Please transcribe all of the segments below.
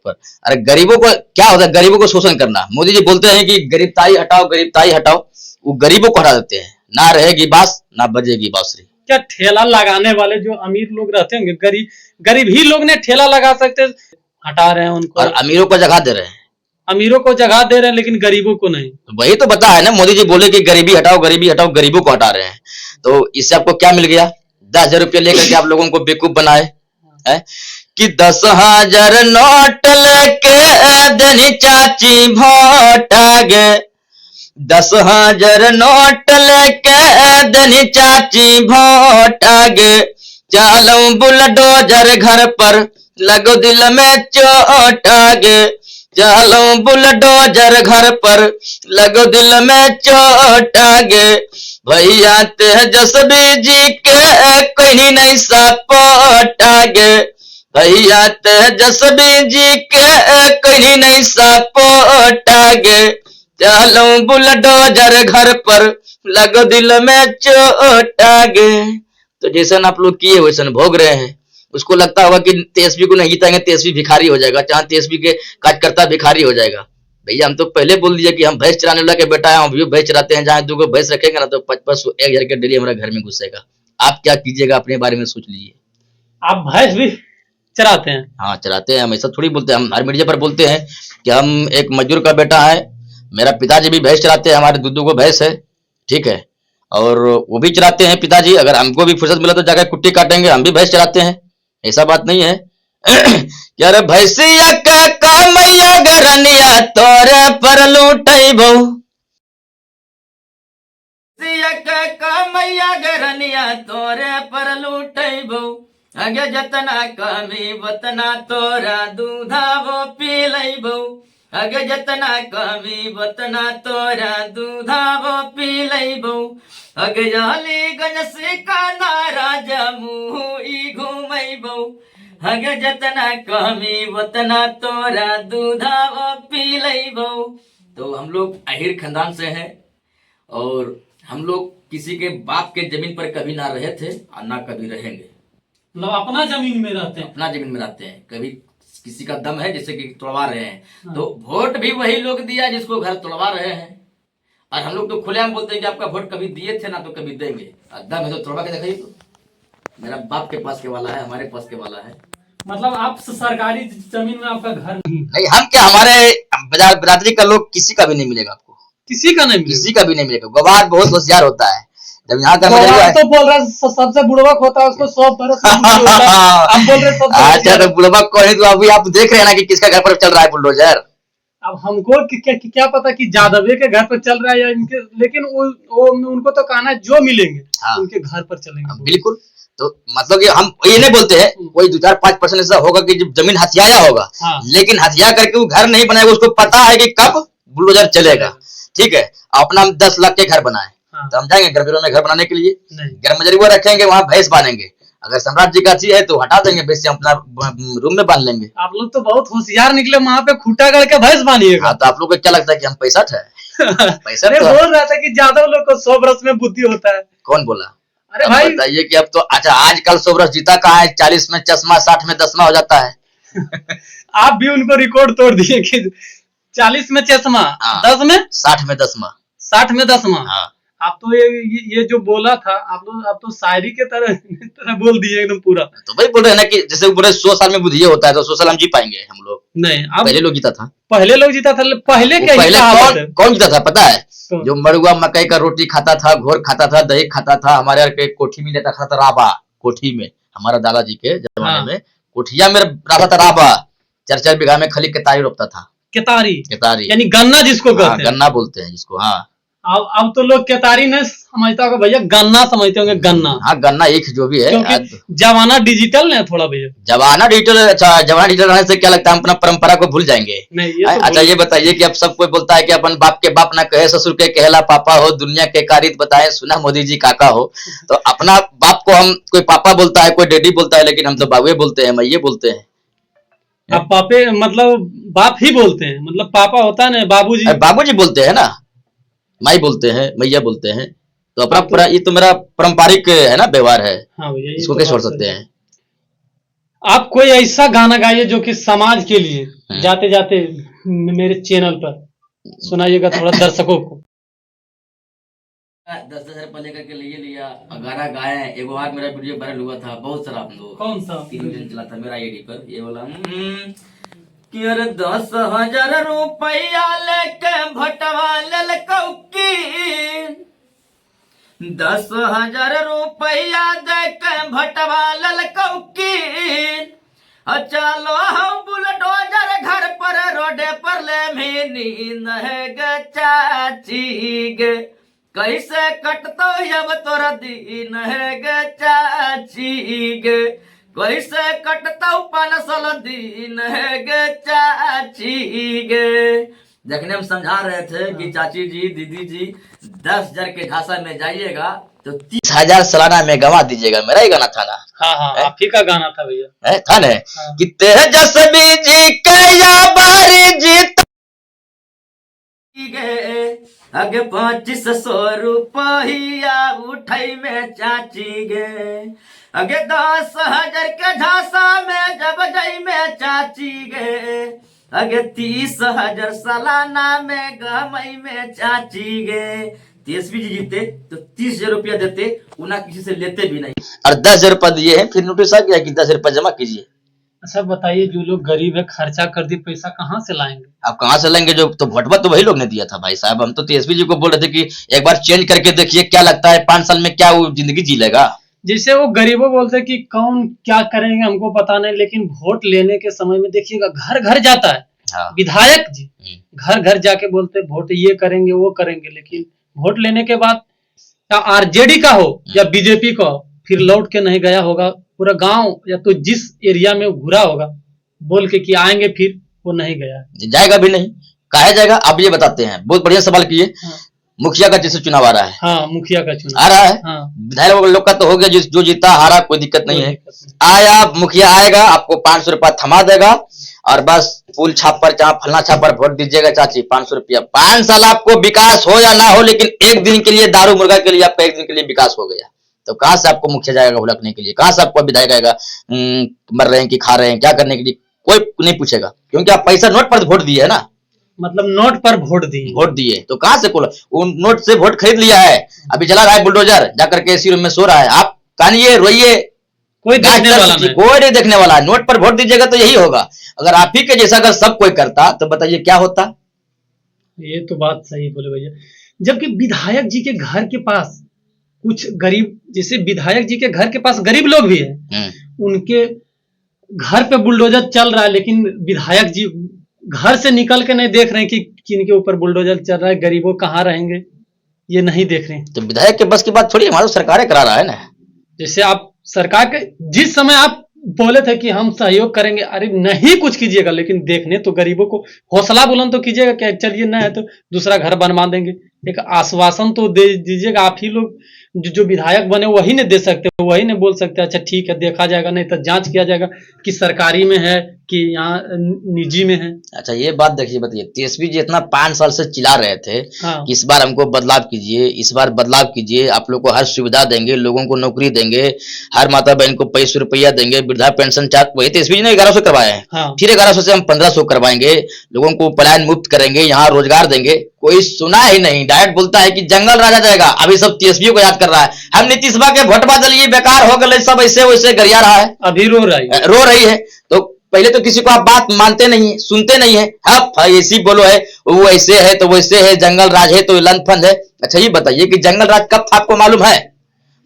पर। अरे गरीबों को क्या होता है, गरीबों को शोषण करना। मोदी जी बोलते हैं कि गरीबताई हटाओ, गरीबताई हटाओ, वो गरीबों को हटा देते हैं। ना रहेगी बांस ना बजेगी बांसुरी। क्या ठेला लगाने वाले जो अमीर लोग रहते होंगे, गरीब गरीब ही लोग ने ठेला लगा सकते, हटा रहे हैं उनको, और अमीरों को जगह दे रहे हैं। अमीरों को जगह दे रहे हैं लेकिन गरीबों को नहीं। वही तो बता है ना, मोदी जी बोले कि गरीबी हटाओ, गरीबी हटाओ, गरीबों को हटा रहे हैं। तो इससे आपको क्या मिल गया? 10,000 रुपये लेकर के आप लोगों को बेवकूफ बनाए है कि 10,000 नोट लेके देनी चाची भोट आगे। 10,000 नोट लेके देनी चाची भोट आगे। चलो बुलडोजर घर पर लगो दिल में चोट आगे। चलो बुलडोजर घर पर लगो दिल में चोट आगे। भैया तेजस्वी जी के कहीं नहीं सपोर्ट आगे। भैया तेजस्वी जी के कहीं नहीं सपोर्ट आगे। चलो बुलडोजर घर पर लगो दिल में चोट आगे। तो जैसा आप लोग किए वैसा भोग रहे हैं। उसको लगता होगा कि तेजस्वी को नहीं जिताएंगे, तेजस्वी भिखारी हो जाएगा, चाहे तेजस्वी के कार्यकर्ता भिखारी हो जाएगा। भैया हम तो पहले बोल दिया कि हम भैंस चराने वाला के बेटा है, हम भी भैंस चराते हैं। जहाँ 2 भैंस रखेंगे ना तो 5-5 1,000 के डेली हमारे घर में घुसेगा। आप क्या कीजिएगा अपने बारे में सोच लीजिए। आप भैंस भी चराते हैं? हाँ चराते हैं, हम ऐसा थोड़ी बोलते हैं। हम हर मीडिया पर बोलते हैं कि हम एक मजदूर का बेटा है। मेरा पिताजी भी भैंस चराते हैं, हमारे 2 को भैंस है, ठीक है। और वो भी चराते हैं पिताजी। अगर हमको भी फुर्सत मिला तो जाकर कुट्टी काटेंगे, हम भी भैंस चराते हैं, ऐसा बात नहीं है। यार भैंसिया का कमैया गरनिया तोरे पर लूटैबो। भैंसिया का कमैया गरनिया तोरे पर लूटैबो। अगे जतना कमी बतना तोरा दूधावो पी लैबो। अगे जतना कमी बतना तोरा दूधावो पी लैबो। अगे अलीगंज से कानारा जमुई ई घूमैबो। अगे जतना कमी बतना तोरा दूधावो पी लैबो। तो हम लोग अहिर खानदान से हैं और हम लोग किसी के बाप के जमीन पर कभी ना रहे थे और ना कभी रहेंगे। मतलब अपना जमीन में रहते हैं? अपना जमीन में रहते हैं। कभी किसी का दम है जैसे कि तोड़वा रहे हैं, हाँ। तो वोट भी वही लोग दिया जिसको घर तोड़वा रहे हैं। और हम लोग तो खुलेआम बोलते हैं कि आपका वोट कभी दिए थे ना तो कभी देंगे। दम है तो तोड़वा के दिखाइए। तो मेरा बाप के पास के वाला है, हमारे पास के वाला है। मतलब आप सरकारी जमीन में आपका घर नहीं, हम क्या, हमारे बिरादरी का लोग किसी का भी नहीं मिलेगा आपको। किसी का नहीं मिलेगा? किसी का भी नहीं मिलेगा। गवार बहुत होशियार होता है। जब यहाँ का तो बोल रहा सबसे बुड़बक होता है, उसको 100 बरस आप बोल रहे सब। अच्छा तो बुड़बक कौन है? तो अभी आप देख रहे हैं ना कि किसका घर पर चल रहा है बुलडोजर। अब हमको क्या पता कि जादवे के घर पर चल रहा है या इनके, लेकिन उनको तो कहना है जो मिलेंगे, हाँ। उनके घर पर चलेंगे। बिल्कुल। तो मतलब कि हम ये नहीं बोलते हैं, कोई 2-4-5% ऐसा होगा कि जब जमीन हथियाया होगा, हाँ। लेकिन हथिया करके वो घर नहीं बनाएगा। उसको पता है कि कब बुलडोजर चलेगा, ठीक है। अपना 10 लाख के घर बनाए, हाँ। तो हम जाएंगे गर्मियों में घर बनाने के लिए? गर्मजरी वो रखेंगे, वहां भैंस बांधेंगे। अगर सम्राट जी का अच्छी है तो हटा देंगे भैंस, अपना रूम में बांध लेंगे। आप लोग तो बहुत होशियार निकले, वहां पे खूटा करके भैंस बांधिएगा। हाँ, तो आप लोग को क्या लगता है कि हम पैसा है? पैसा तो बोल रहा था कि यादव लोग को 100 वर्ष में बुद्धि होता है। कौन बोला? अरे भाई बताइए कि अब तो अच्छा आजकल 100 वर्ष जीता कहाँ है? 40 में चश्मा, 60 में दसमा हो जाता है। आप भी उनको रिकॉर्ड तोड़ दिए कि 40 में चश्मा, 10 में 60 में दसमा, 60 में दसमा। हाँ। आप तो ये जो बोला था आप तो शायरी के तरह बोल दिए एकदम पूरा। तो भाई बोल रहे हैं ना कि जैसे पूरे 100 साल में बुद्धि होता है तो 100 साल हम जी पाएंगे हम लोग? नहीं, पहले लोग जीता था। पहले लोग जीता था। पहले क्या, पहले कौन जीता था पता है? तो जो मरुआ मकई का रोटी खाता था, घोर खाता था, दही खाता था। हमारे यहाँ के कोठी में रहता था राबा। कोठी में हमारा दादाजी के जमाने में कोठिया में रहता था राबा। 4-4 बीघा में खाली केतारी रोपता था। केतारी केतारी यानी गन्ना जिसको कहते हैं। गन्ना बोलते हैं जिसको। हाँ, अब तो लोग केतारी नहीं समझता होगा भैया, गन्ना समझते होंगे। गन्ना, हाँ गन्ना एक जो भी है। जमाना डिजिटल है थोड़ा भैया। जमाना डिजिटल। अच्छा, जमाना डिजिटल रहने से क्या लगता है हम अपना परंपरा को भूल जाएंगे? नहीं, ये तो अच्छा ये बताइए कि अब सब कोई बोलता है कि अपन बाप के बाप ना कहे, ससुर के कहला पापा हो, दुनिया के कारित बताए सुना मोदी जी काका हो। तो अपना बाप को हम कोई पापा बोलता है, कोई डैडी बोलता है, लेकिन हम तो बाबुए बोलते हैं, मैये बोलते हैं। अब पापे मतलब बाप ही बोलते हैं, मतलब पापा होता है ना, बाबूजी। बाबूजी बोलते हैं ना, माई बोलते हैं, मैया बोलते हैं। तो अपना पूरा ये तो मेरा पारंपरिक है ना, व्यवहार है। हाँ भैया, इसको कैसे छोड़ सकते हैं? आप कोई ऐसा गाना गाइए जो कि समाज के लिए हम्म। जाते जाते मेरे चैनल पर सुनाइएगा थोड़ा दर्शकों को। 10,000 रुपये लेकर के लिए लिया और गाना गाए हैं। एक बार मेरा वीडियो वायरल हुआ था, बहुत सारा हम लोग कौन सा? 3 दिन चला था मेरा आईडी पर, ये बोला कि अरे 10,000 रुपया लेके भटवा ललकौ की, 10,000 रुपया दे के भटवा ललकौ की, चलो हम बुलडोजर घर पर रोडे पर ले भी नींद है गे चाची गे, कैसे कटतो अब तोरा दिन है गे चाची गे, कैसे कटतो 500 दिन है गे चाची गे। देखने हम समझा रहे थे कि चाची जी, दीदी जी, 10,000 के झांसा में जाइएगा तो 30,000 सालाना में गवा दीजिएगा। मेरा ही गाना था ना? हाँ हाँ, आप ही का गाना था भैया। था ना? हाँ। कि तेजस्वी जी के या बारी जीत गए, अगे 2500 रुपया उठाई में चाची गे, अगे 10,000 के झांसा में जब जाई में चाची गे, अगे 30,000 सालाना में गमई में चाची गे। तेजस्वी जी जीते तो 30,000 रुपया देते, उन्हें किसी से लेते भी नहीं, और 10,000 रुपया दिए हैं। फिर नोटिस आ गया कि 10,000 रुपया जमा कीजिए। अच्छा बताइए, जो लोग गरीब है खर्चा कर दी, पैसा कहाँ से लाएंगे? आप कहाँ से लेंगे? जो तो भटवा तो वही लोग ने दिया था भाई साहब। हम तो तेजस्वी जी को बोल रहे थे कि एक बार चेंज करके देखिए क्या लगता है, 5 साल में क्या वो जिंदगी जी लेगा। जैसे वो गरीबों बोलते कि कौन क्या करेंगे हमको पता नहीं, लेकिन वोट लेने के समय में देखिएगा घर घर जाता है। हाँ। विधायक जी घर घर जाके बोलते वोट ये करेंगे वो करेंगे, लेकिन वोट लेने के बाद या आरजेडी का हो या बीजेपी का हो, फिर लौट के नहीं गया होगा। पूरा गांव या तो जिस एरिया में घुरा होगा बोल के कि आएंगे, फिर वो नहीं गया, जाएगा भी नहीं। कहा जाएगा? आप ये बताते हैं, बहुत बढ़िया सवाल किए। हाँ। मुखिया का जैसे चुनाव आ रहा है, हाँ मुखिया का चुनाव आ रहा है। हाँ। विधायक लोग का तो हो गया, जो जीता हारा कोई दिक्कत नहीं है। आया मुखिया आएगा, आपको 500 रुपया थमा देगा और बस फूल छाप पर जहाँ फलना छाप पर वोट दीजिएगा चाची, 500 रुपया। 5 साल आपको विकास हो या ना हो, लेकिन एक दिन के लिए दारू मुर्गा के लिए आपका एक दिन के लिए विकास हो गया, तो कहाँ से आपको मुखिया जाएगा हुलकने के लिए? कहाँ से आपको विधायक आएगा मर रहे हैं कि खा रहे हैं क्या करने के लिए? कोई नहीं पूछेगा, क्योंकि आप पैसा नोट पर वोट दिए है ना। मतलब नोट पर वोट दिए तो कहाँ से वो नोट से वोट खरीद लिया है। अभी चला रहा है बुलडोजर, जाकर के एसी रूम में सो रहा है। आप कानिए रोइए, कोई देखने वाला नहीं, कोई नहीं देखने वाला है। नोट पर वोट दीजिएगा तो यही होगा। अगर आप ही के जैसा अगर सब कोई करता तो बताइए क्या होता। ये तो बात सही बोले भैया। जबकि विधायक जी के घर के पास कुछ गरीब, जैसे विधायक जी के घर के पास गरीब लोग भी हैं, उनके घर पे बुलडोजर चल रहा है, लेकिन विधायक जी घर से निकल के नहीं देख रहे हैं कि किनके ऊपर बुलडोजर चल रहा है, गरीबों कहाँ रहेंगे, ये नहीं देख रहे हैं। तो विधायक के बस की बात थोड़ी, हमारी सरकारें करा रहा है ना। जैसे आप सरकार के जिस समय आप बोले थे कि हम सहयोग करेंगे, अरे नहीं कुछ कीजिएगा, लेकिन देखने तो गरीबों को हौसला बुलंद तो कीजिएगा कि चलिए ना है तो दूसरा घर बनवा देंगे, एक आश्वासन तो दे दीजिएगा। आप ही लोग जो विधायक बने वही ने दे सकते, वही ने बोल सकते अच्छा ठीक है देखा जाएगा, नहीं तो जांच किया जाएगा कि सरकारी में है कि यहाँ निजी में है। अच्छा ये बात देखिए, बताइए तेजस्वी जी इतना 5 साल से चिल्ला रहे थे हाँ। कि इस बार हमको बदलाव कीजिए, इस बार बदलाव कीजिए, आप लोग को हर सुविधा देंगे, लोगों को नौकरी देंगे, हर माता बहन को 2500 रुपया देंगे, वृद्धा पेंशन चार्ज वही तेजस्वी जी ने 1100 करवाए हैं। हाँ। फिर 1100 से हम 1500 करवाएंगे, लोगों को पलायन मुक्त करेंगे, यहाँ रोजगार देंगे। कोई सुना ही नहीं, डायरेक्ट बोलता है कि जंगल राजा जाएगा। अभी सब तेजस्वी को याद कर रहा है, हम नीतीशबा के भोटवा दलिए बेकार हो गए, सब ऐसे वैसे गरिया रहा है, अभी रो रही है। तो पहले तो किसी को आप बात मानते नहीं, सुनते नहीं है। हाँ ऐसी बोलो है, वो ऐसे है तो वैसे है, जंगल राज है तो लंथफंद है। अच्छा ये बताइए कि जंगल राज कब था आपको मालूम है?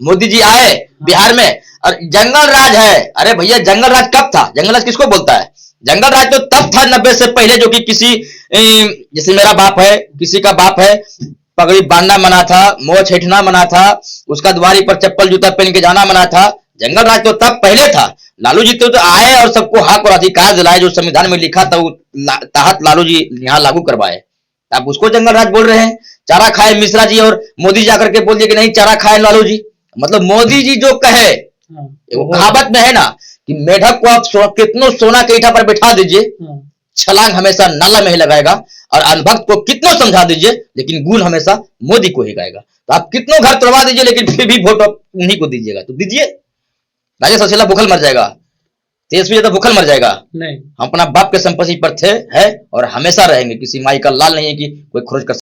मोदी जी आए बिहार में और जंगल राज है। अरे भैया जंगल राज कब था? जंगल राज किसको बोलता है? जंगल राज तो तब था 90 से पहले, जो कि किसी जैसे मेरा बाप है, किसी का बाप है, पगड़ी बांधना मना था, मोछ हेठना मना था, उसका द्वारी पर चप्पल जूता पहन के जाना मना था। जंगल राज तो तब पहले था। लालू जी तो आए और सबको हक और अधिकार दिलाए, जो संविधान में लिखा था तहत लालू जी यहाँ लागू करवाए। आप उसको जंगल राज बोल रहे हैं? चारा खाए मिश्रा जी और मोदी जाकर के बोल दिए कि नहीं चारा खाए लालू जी। मतलब मोदी जी जो कहे, वो कहावत में है ना कि मेढक को आप कितनो सोना के ईटा पर बैठा दीजिए, छलांग हमेशा नाला में ही लगाएगा, और अनभक्त को कितनो समझा दीजिए लेकिन गुण हमेशा मोदी को ही गाएगा। तो आप कितनो घर तोड़वा दीजिए लेकिन फिर भी वोट उन्हीं को दीजिएगा, तो दीजिए। राजेश अकेला भूखल मर जाएगा, देश में तो भूखल मर जाएगा। नहीं। हम अपना बाप के संपत्ति पर थे, है और हमेशा रहेंगे। किसी माई का लाल नहीं है कि कोई खोज कर